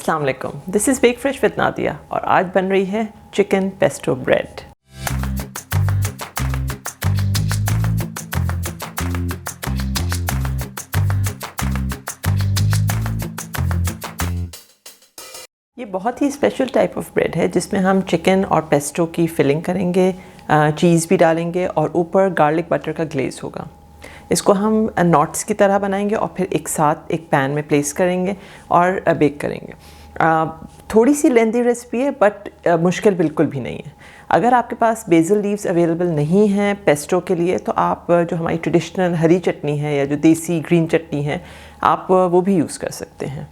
अस्सलाम वालेकुम, this is bake fresh with Nadia और आज बन रही है चिकन पेस्टो ब्रेड। ये बहुत ही स्पेशल टाइप ऑफ ब्रेड है जिसमें हम चिकन और पेस्टो की फिलिंग करेंगे, चीज़ भी डालेंगे और ऊपर गार्लिक बटर का ग्लेज होगा। इसको हम नॉट्स की तरह बनाएंगे और फिर एक साथ एक पैन में प्लेस करेंगे और बेक करेंगे। थोड़ी सी लेंथी रेसिपी है बट मुश्किल बिल्कुल भी नहीं है। अगर आपके पास बेसिल लीव्स अवेलेबल नहीं हैं पेस्टो के लिए तो आप जो हमारी ट्रेडिशनल हरी चटनी है या जो देसी ग्रीन चटनी है आप वो भी यूज़ कर सकते हैं।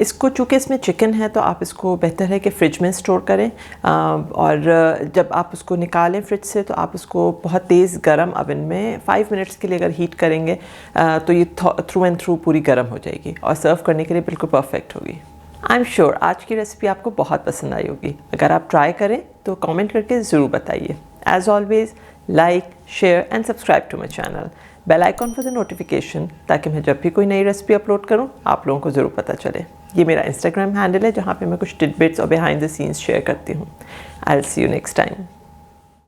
इसको चूँकि इसमें चिकन है तो आप इसको बेहतर है कि फ्रिज में स्टोर करें, और जब आप उसको निकालें फ्रिज से तो आप उसको बहुत तेज़ गरम ओवन में 5 मिनट्स के लिए अगर हीट करेंगे तो ये थ्रू एंड थ्रू पूरी गर्म हो जाएगी और सर्व करने के लिए बिल्कुल परफेक्ट होगी। आई एम श्योर आज की रेसिपी आपको बहुत पसंद आई होगी। अगर आप ट्राई करें तो कमेंट करके ज़रूर बताइए। As always like, share and subscribe to my channel. Bell icon for the notification, ताकि मैं जब भी कोई नई रेसिपी अपलोड करूं आप लोगों को ज़रूर पता चले। ये मेरा इंस्टाग्राम हैंडल है जहाँ पे मैं कुछ टिडबिट्स और बिहाइंड द सीन्स शेयर करती हूँ। I will see you next time.